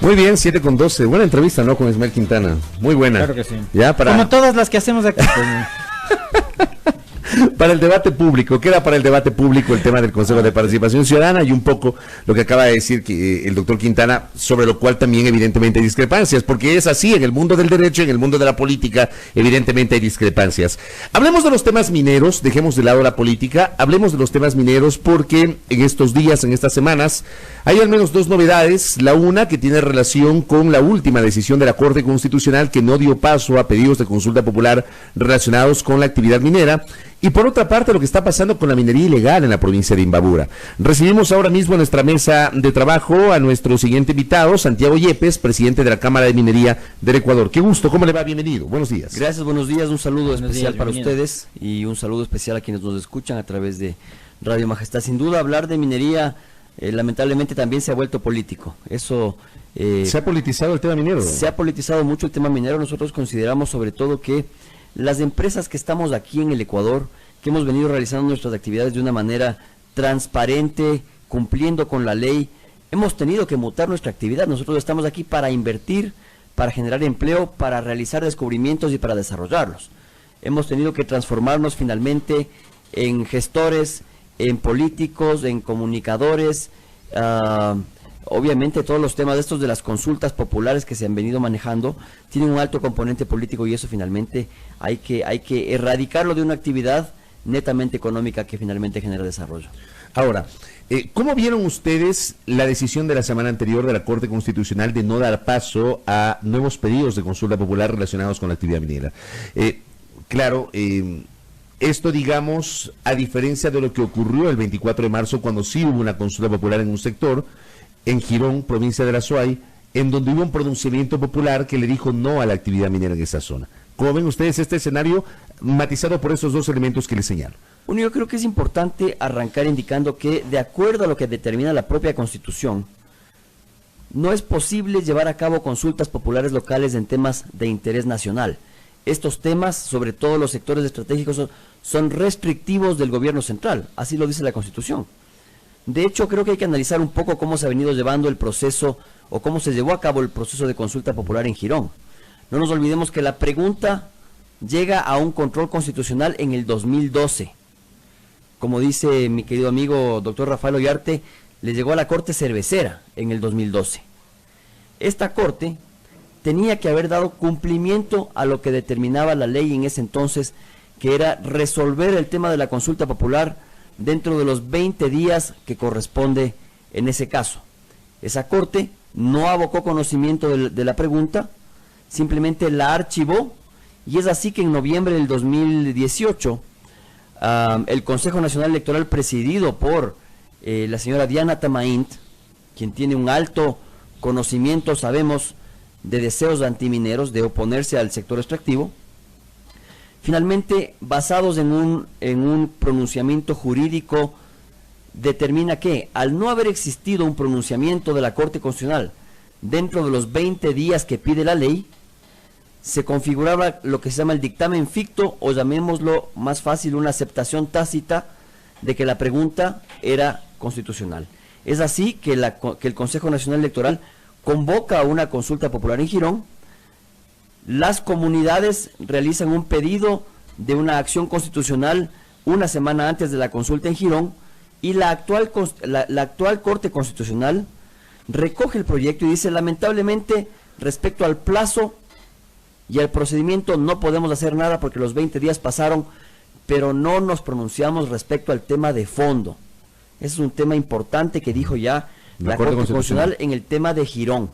Muy bien, 7:12. Buena entrevista, ¿no? Con Ismael Quintana. Muy buena. Claro que sí. Ya para... Como todas las que hacemos aquí. Para el debate público, queda para el debate público el tema del Consejo de Participación Ciudadana y un poco lo que acaba de decir el doctor Quintana, sobre lo cual también evidentemente hay discrepancias, porque es así, en el mundo del derecho, en el mundo de la política, evidentemente hay discrepancias. Hablemos de los temas mineros, dejemos de lado la política, hablemos de los temas mineros porque en estos días, en estas semanas, hay al menos dos novedades, la una que tiene relación con la última decisión de la Corte Constitucional que no dio paso a pedidos de consulta popular relacionados con la actividad minera. Y por otra parte, lo que está pasando con la minería ilegal en la provincia de Imbabura. Recibimos ahora mismo en nuestra mesa de trabajo a nuestro siguiente invitado, Santiago Yepes, presidente de la Cámara de Minería del Ecuador. Qué gusto, ¿cómo le va? Bienvenido, buenos días. Gracias, buenos días, un saludo especial para ustedes y un saludo especial a quienes nos escuchan a través de Radio Majestad. Sin duda, hablar de minería, lamentablemente también se ha vuelto político. Eso... ¿Se ha politizado el tema minero? Se ha politizado mucho el tema minero. Nosotros consideramos sobre todo que las empresas que estamos aquí en el Ecuador, que hemos venido realizando nuestras actividades de una manera transparente, cumpliendo con la ley, hemos tenido que mutar nuestra actividad. Nosotros estamos aquí para invertir, para generar empleo, para realizar descubrimientos y para desarrollarlos. Hemos tenido que transformarnos finalmente en gestores, en políticos, en comunicadores. Obviamente todos los temas de estos de las consultas populares que se han venido manejando tienen un alto componente político y eso finalmente hay que erradicarlo de una actividad netamente económica que finalmente genera desarrollo. Ahora, ¿cómo vieron ustedes la decisión de la semana anterior de la Corte Constitucional de no dar paso a nuevos pedidos de consulta popular relacionados con la actividad minera? Claro, esto, digamos, a diferencia de lo que ocurrió el 24 de marzo, cuando sí hubo una consulta popular en un sector, en Girón, provincia de la Suay, en donde hubo un pronunciamiento popular que le dijo no a la actividad minera en esa zona. ¿Cómo ven ustedes este escenario matizado por esos dos elementos que les señalo? Bueno, yo creo que es importante arrancar indicando que, de acuerdo a lo que determina la propia Constitución, no es posible llevar a cabo consultas populares locales en temas de interés nacional. Estos temas, sobre todo los sectores estratégicos, son restrictivos del gobierno central, así lo dice la Constitución. De hecho, creo que hay que analizar un poco cómo se ha venido llevando el proceso o cómo se llevó a cabo el proceso de consulta popular en Girón. No nos olvidemos que la pregunta llega a un control constitucional en el 2012. Como dice mi querido amigo doctor Rafael Ollarte, le llegó a la Corte Cervecera en el 2012. Esta Corte tenía que haber dado cumplimiento a lo que determinaba la ley en ese entonces, que era resolver el tema de la consulta popular dentro de los 20 días que corresponde en ese caso. Esa Corte no abocó conocimiento de la pregunta, simplemente la archivó, y es así que en noviembre del 2018 el Consejo Nacional Electoral, presidido por la señora Diana Tamaint, quien tiene un alto conocimiento, sabemos, de deseos antimineros, de oponerse al sector extractivo, finalmente, basados en un pronunciamiento jurídico, determina que, al no haber existido un pronunciamiento de la Corte Constitucional dentro de los 20 días que pide la ley, se configuraba lo que se llama el dictamen ficto, o llamémoslo más fácil, una aceptación tácita de que la pregunta era constitucional. Es así que el Consejo Nacional Electoral convoca a una consulta popular en Girón. Las comunidades realizan un pedido de una acción constitucional una semana antes de la consulta en Girón, y la actual Corte Constitucional recoge el proyecto y dice: lamentablemente, respecto al plazo y al procedimiento no podemos hacer nada porque los 20 días pasaron, pero no nos pronunciamos respecto al tema de fondo. Ese es un tema importante que dijo ya la Corte Constitucional en el tema de Girón.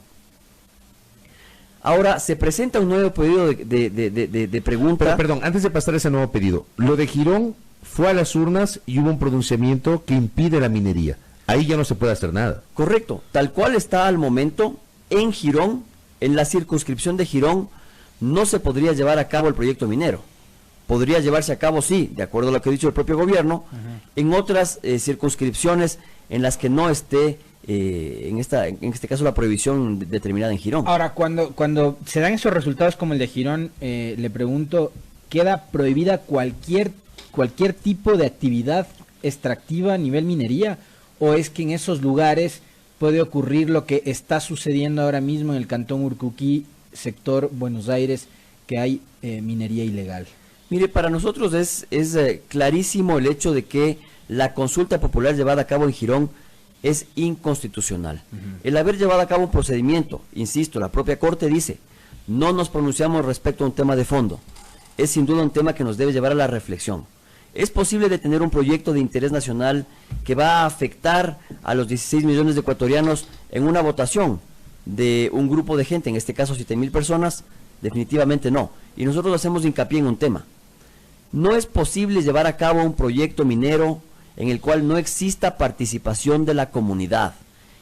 Ahora, se presenta un nuevo pedido de pregunta. Pero, perdón, antes de pasar ese nuevo pedido, lo de Girón fue a las urnas y hubo un pronunciamiento que impide la minería. Ahí ya no se puede hacer nada. Correcto, tal cual está al momento en Girón, en la circunscripción de Girón, no se podría llevar a cabo el proyecto minero. Podría llevarse a cabo, sí, de acuerdo a lo que ha dicho el propio gobierno, en otras circunscripciones en las que no esté, en este caso, la prohibición determinada en Girón. Ahora, cuando se dan esos resultados como el de Girón, le pregunto, ¿queda prohibida cualquier tipo de actividad extractiva a nivel minería? ¿O es que en esos lugares puede ocurrir lo que está sucediendo ahora mismo en el cantón Urcuquí, sector Buenos Aires, que hay minería ilegal? Mire, para nosotros es clarísimo el hecho de que la consulta popular llevada a cabo en Girón es inconstitucional. El haber llevado a cabo un procedimiento, insisto, la propia Corte dice, no nos pronunciamos respecto a un tema de fondo. Es sin duda un tema que nos debe llevar a la reflexión. ¿Es posible detener un proyecto de interés nacional que va a afectar a los 16 millones de ecuatorianos en una votación de un grupo de gente, en este caso 7.000 personas? Definitivamente no. Y nosotros hacemos hincapié en un tema. No es posible llevar a cabo un proyecto minero en el cual no exista participación de la comunidad.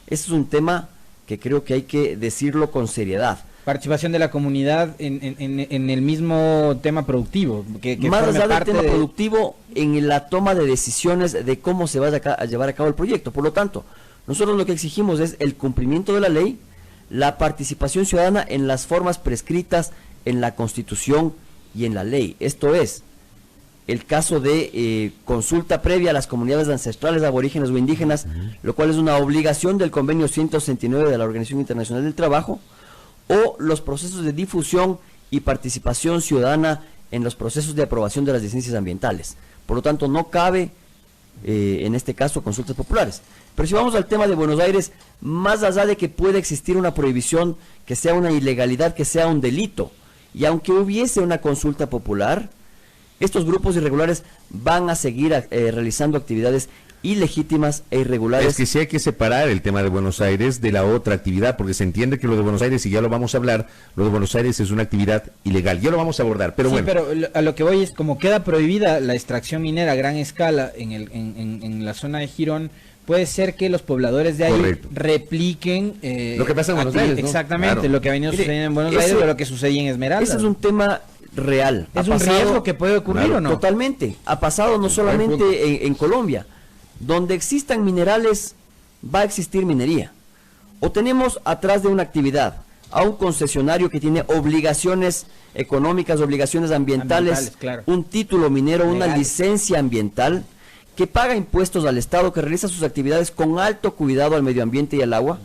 Ese es un tema que creo que hay que decirlo con seriedad. Participación de la comunidad en el mismo tema productivo. Que más allá del tema productivo, en la toma de decisiones de cómo se vaya a llevar a cabo el proyecto. Por lo tanto, nosotros lo que exigimos es el cumplimiento de la ley, la participación ciudadana en las formas prescritas en la Constitución y en la ley. Esto es, el caso de consulta previa a las comunidades ancestrales, aborígenes o indígenas, lo cual es una obligación del convenio 169 de la Organización Internacional del Trabajo, o los procesos de difusión y participación ciudadana en los procesos de aprobación de las licencias ambientales. Por lo tanto, no cabe, en este caso, consultas populares. Pero si vamos al tema de Buenos Aires, más allá de que pueda existir una prohibición, que sea una ilegalidad, que sea un delito, y aunque hubiese una consulta popular, estos grupos irregulares van a seguir realizando actividades ilegítimas e irregulares. Es que sí hay que separar el tema de Buenos Aires de la otra actividad, porque se entiende que lo de Buenos Aires, y ya lo vamos a hablar, lo de Buenos Aires es una actividad ilegal, ya lo vamos a abordar, pero sí, bueno. Pero a lo que voy es, como queda prohibida la extracción minera a gran escala en la zona de Girón, puede ser que los pobladores de ahí Correcto. repliquen lo que pasa en Buenos Aires, ¿no? Exactamente, Claro. lo que ha venido sucediendo en Buenos Aires o lo que sucedía en Esmeralda. Ese es un tema real. Es un riesgo que puede ocurrir, claro, ¿o no? Totalmente. Ha pasado no solamente en Colombia. Donde existan minerales, va a existir minería. O tenemos atrás de una actividad a un concesionario que tiene obligaciones económicas, obligaciones ambientales, claro. un título minero, Legal. una licencia ambiental, que paga impuestos al Estado, que realiza sus actividades con alto cuidado al medio ambiente y al agua,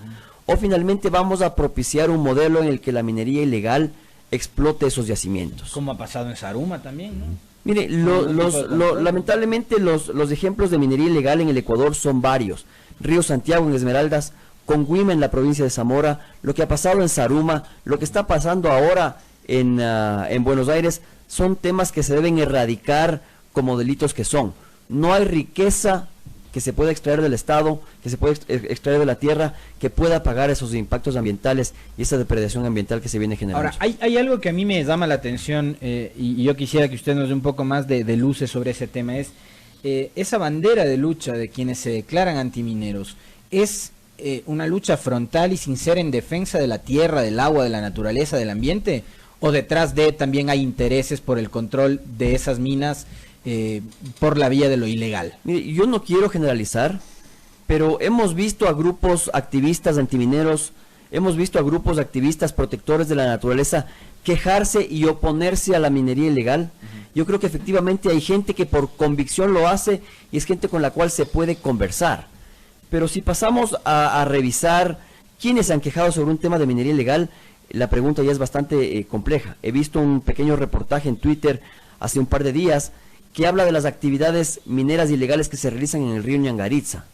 o finalmente vamos a propiciar un modelo en el que la minería ilegal explote esos yacimientos. Como ha pasado en Saruma también, ¿no? Mire, lamentablemente los ejemplos de minería ilegal en el Ecuador son varios. Río Santiago en Esmeraldas, Conguima en la provincia de Zamora, lo que ha pasado en Saruma, lo que está pasando ahora en Buenos Aires, son temas que se deben erradicar como delitos que son. No hay riqueza que se pueda extraer del Estado, que se pueda extraer de la tierra, que pueda pagar esos impactos ambientales y esa depredación ambiental que se viene generando. Ahora, hay algo que a mí me llama la atención y yo quisiera que usted nos dé un poco más de luces sobre ese tema, es esa bandera de lucha de quienes se declaran antimineros, ¿es una lucha frontal y sincera en defensa de la tierra, del agua, de la naturaleza, del ambiente? ¿O detrás de también hay intereses por el control de esas minas por la vía de lo ilegal? Mire, yo no quiero generalizar, pero hemos visto a grupos activistas antimineros, hemos visto a grupos activistas protectores de la naturaleza quejarse y oponerse a la minería ilegal. Yo creo que efectivamente hay gente que por convicción lo hace y es gente con la cual se puede conversar. Pero si pasamos a revisar quiénes se han quejado sobre un tema de minería ilegal, la pregunta ya es bastante compleja. He visto un pequeño reportaje en Twitter hace un par de días que habla de las actividades mineras ilegales que se realizan en el río Ñangaritza.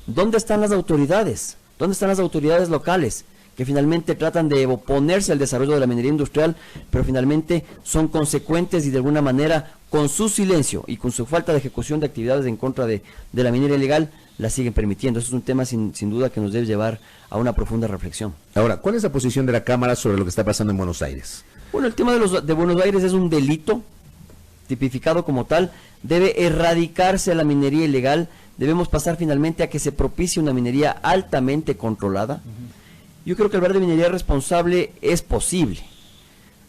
¿Dónde están las autoridades? ¿Dónde están las autoridades locales que finalmente tratan de oponerse al desarrollo de la minería industrial, pero finalmente son consecuentes y de alguna manera con su silencio y con su falta de ejecución de actividades en contra de la minería ilegal la siguen permitiendo? Eso es un tema sin duda que nos debe llevar a una profunda reflexión. Ahora, ¿cuál es la posición de la Cámara sobre lo que está pasando en Buenos Aires? Bueno, el tema de Buenos Aires es un delito tipificado como tal, debe erradicarse la minería ilegal, debemos pasar finalmente a que se propicie una minería altamente controlada. Yo creo que hablar de minería responsable es posible.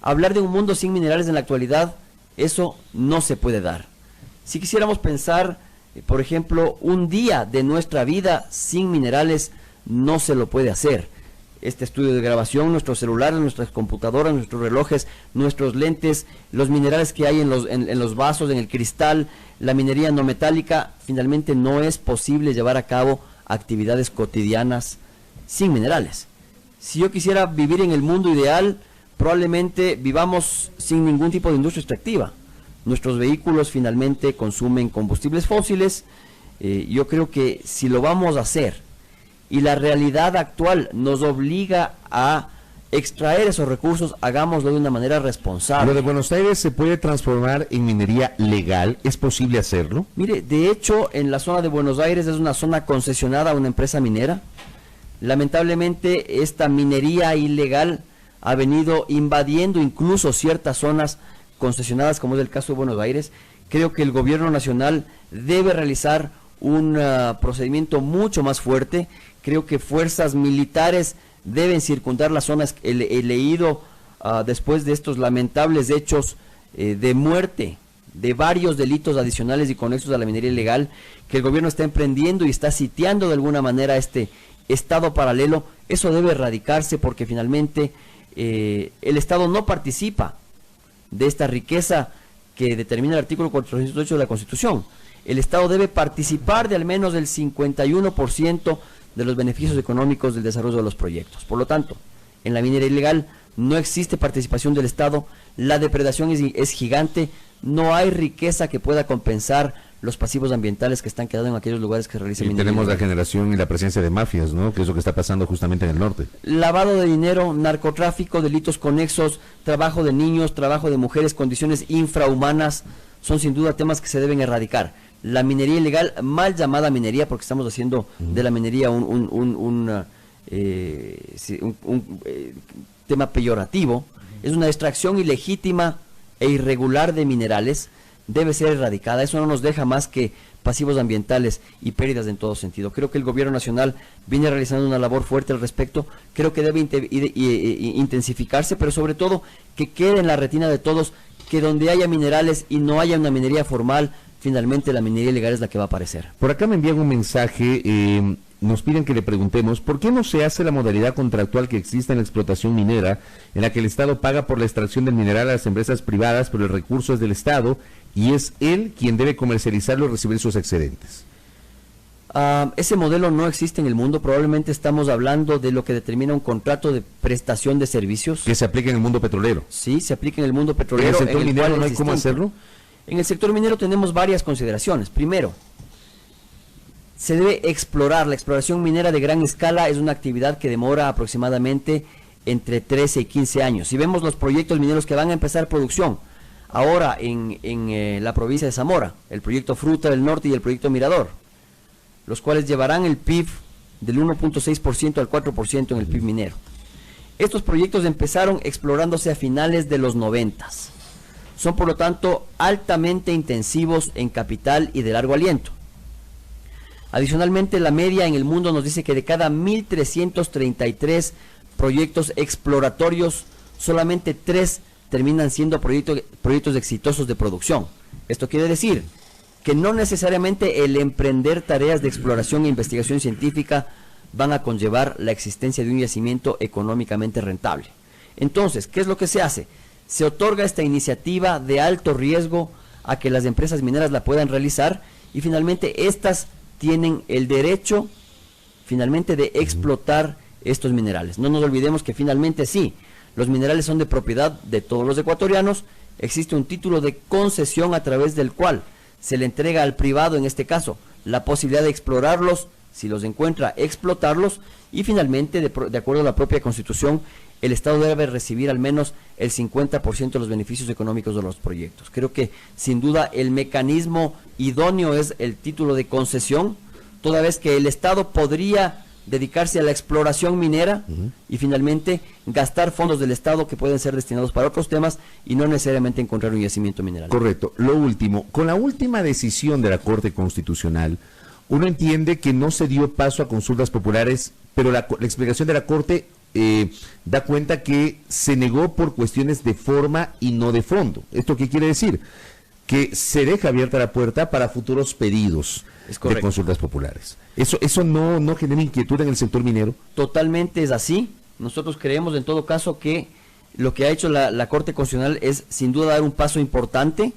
Hablar de un mundo sin minerales en la actualidad, eso no se puede dar. Si quisiéramos pensar, por ejemplo, un día de nuestra vida sin minerales, no se lo puede hacer. Este estudio de grabación, nuestros celulares, nuestras computadoras, nuestros relojes, nuestros lentes, los minerales que hay en los vasos, en el cristal, la minería no metálica, finalmente no es posible llevar a cabo actividades cotidianas sin minerales. Si yo quisiera vivir en el mundo ideal, probablemente vivamos sin ningún tipo de industria extractiva. Nuestros vehículos finalmente consumen combustibles fósiles. Yo creo que si lo vamos a hacer y la realidad actual nos obliga a extraer esos recursos, hagámoslo de una manera responsable. ¿Lo de Buenos Aires se puede transformar en minería legal? ¿Es posible hacerlo? Mire, de hecho, en la zona de Buenos Aires es una zona concesionada a una empresa minera. Lamentablemente, esta minería ilegal ha venido invadiendo incluso ciertas zonas concesionadas, como es el caso de Buenos Aires. Creo que el gobierno nacional debe realizar un procedimiento mucho más fuerte. Creo que fuerzas militares deben circundar las zonas. He leído después de estos lamentables hechos de muerte, de varios delitos adicionales y conexos a la minería ilegal, que el gobierno está emprendiendo y está sitiando de alguna manera este Estado paralelo. Eso debe erradicarse porque finalmente el Estado no participa de esta riqueza que determina el artículo 408 de la Constitución. El Estado debe participar de al menos el 51% de los beneficios económicos del desarrollo de los proyectos. Por lo tanto, en la minería ilegal no existe participación del Estado, la depredación es gigante, no hay riqueza que pueda compensar los pasivos ambientales que están quedando en aquellos lugares que se realizan minería. Tenemos ilegal. la generación y la presencia de mafias, ¿no? Que es lo que está pasando justamente en el norte. Lavado de dinero, narcotráfico, delitos conexos, trabajo de niños, trabajo de mujeres, condiciones infrahumanas, son sin duda temas que se deben erradicar. La minería ilegal, mal llamada minería, porque estamos haciendo de la minería un tema peyorativo, es una extracción ilegítima e irregular de minerales, debe ser erradicada. Eso no nos deja más que pasivos ambientales y pérdidas en todo sentido. Creo que el gobierno nacional viene realizando una labor fuerte al respecto, creo que debe intensificarse, pero sobre todo que quede en la retina de todos que donde haya minerales y no haya una minería formal, finalmente la minería ilegal es la que va a aparecer. Por acá me envían un mensaje, nos piden que le preguntemos, ¿por qué no se hace la modalidad contractual que existe en la explotación minera, en la que el Estado paga por la extracción del mineral a las empresas privadas, pero el recurso es del Estado, y es él quien debe comercializarlo y recibir sus excedentes? Ese modelo no existe en el mundo. Probablemente estamos hablando de lo que determina un contrato de prestación de servicios. Que se aplica en el mundo petrolero. Sí, se aplica en el mundo petrolero. ¿En el sector minero cual no hay es cómo distinto. hacerlo? En el sector minero tenemos varias consideraciones. Primero, se debe explorar. La exploración minera de gran escala es una actividad que demora aproximadamente entre 13 y 15 años. Si vemos los proyectos mineros que van a empezar producción ahora en la provincia de Zamora, el proyecto Fruta del Norte y el proyecto Mirador, los cuales llevarán el PIB del 1.6% al 4% en el PIB minero. Estos proyectos empezaron explorándose a finales de los 90s. Son por lo tanto altamente intensivos en capital y de largo aliento. Adicionalmente, la media en el mundo nos dice que de cada 1.333 proyectos exploratorios, solamente 3 terminan siendo proyectos exitosos de producción. Esto quiere decir que no necesariamente el emprender tareas de exploración e investigación científica van a conllevar la existencia de un yacimiento económicamente rentable. Entonces, ¿qué es lo que se hace? Se otorga esta iniciativa de alto riesgo a que las empresas mineras la puedan realizar y finalmente estas tienen el derecho finalmente de explotar estos minerales. No nos olvidemos que finalmente sí, los minerales son de propiedad de todos los ecuatorianos, existe un título de concesión a través del cual se le entrega al privado, en este caso, la posibilidad de explorarlos, si los encuentra, explotarlos, y finalmente, de acuerdo a la propia Constitución, el Estado debe recibir al menos el 50% de los beneficios económicos de los proyectos. Creo que, sin duda, el mecanismo idóneo es el título de concesión, toda vez que el Estado podría dedicarse a la exploración minera y finalmente gastar fondos del Estado que pueden ser destinados para otros temas y no necesariamente encontrar un yacimiento mineral. Correcto. Lo último, con la última decisión de la Corte Constitucional, uno entiende que no se dio paso a consultas populares, pero la explicación de la Corte da cuenta que se negó por cuestiones de forma y no de fondo. ¿Esto qué quiere decir? Que se deja abierta la puerta para futuros pedidos de consultas populares. ¿Eso no genera inquietud en el sector minero? Totalmente es así. Nosotros creemos en todo caso que lo que ha hecho la Corte Constitucional es sin duda dar un paso importante.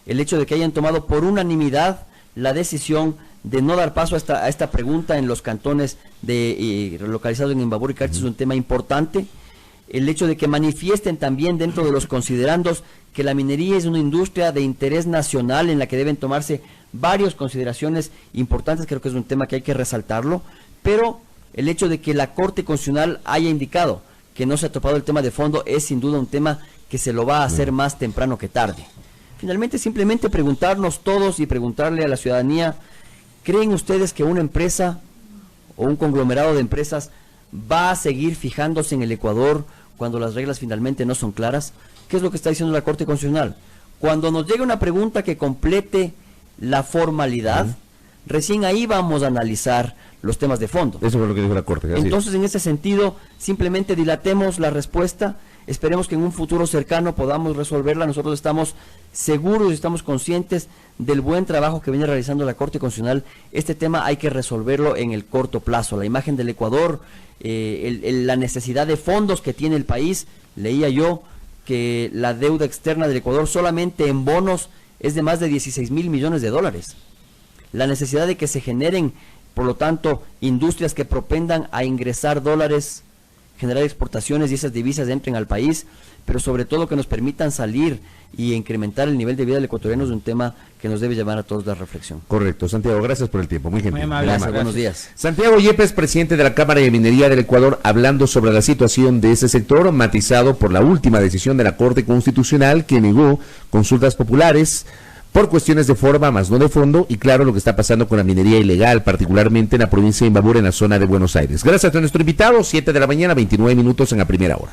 El hecho de que hayan tomado por unanimidad la decisión de no dar paso a esta pregunta en los cantones localizados en Imbabura y Carchi es un tema importante. El hecho de que manifiesten también dentro de los considerandos que la minería es una industria de interés nacional en la que deben tomarse varias consideraciones importantes, creo que es un tema que hay que resaltarlo, pero el hecho de que la Corte Constitucional haya indicado que no se ha topado el tema de fondo es sin duda un tema que se lo va a hacer más temprano que tarde. Finalmente, simplemente preguntarnos todos y preguntarle a la ciudadanía, ¿creen ustedes que una empresa o un conglomerado de empresas va a seguir fijándose en el Ecuador cuando las reglas finalmente no son claras? ¿Qué es lo que está diciendo la Corte Constitucional? Cuando nos llegue una pregunta que complete la formalidad, recién ahí vamos a analizar los temas de fondo. Eso fue lo que dijo la Corte. Entonces, en ese sentido, simplemente dilatemos la respuesta, esperemos que en un futuro cercano podamos resolverla. Nosotros estamos seguros y estamos conscientes del buen trabajo que viene realizando la Corte Constitucional. Este tema hay que resolverlo en el corto plazo. La imagen del Ecuador, la necesidad de fondos que tiene el país, leía yo que la deuda externa del Ecuador solamente en bonos es de más de 16 mil millones de dólares. La necesidad de que se generen, por lo tanto, industrias que propendan a ingresar dólares, generar exportaciones y esas divisas entren al país, pero sobre todo que nos permitan salir y incrementar el nivel de vida del ecuatoriano es un tema que nos debe llevar a todos a la reflexión. Correcto. Santiago, gracias por el tiempo. Muy gentil. Gracias, buenos días. Santiago Yepes, presidente de la Cámara de Minería del Ecuador, hablando sobre la situación de ese sector, matizado por la última decisión de la Corte Constitucional que negó consultas populares por cuestiones de forma, más no de fondo, y claro, lo que está pasando con la minería ilegal, particularmente en la provincia de Imbabura, en la zona de Buenos Aires. Gracias a nuestro invitado, 7 de la mañana, 29 minutos en la primera hora.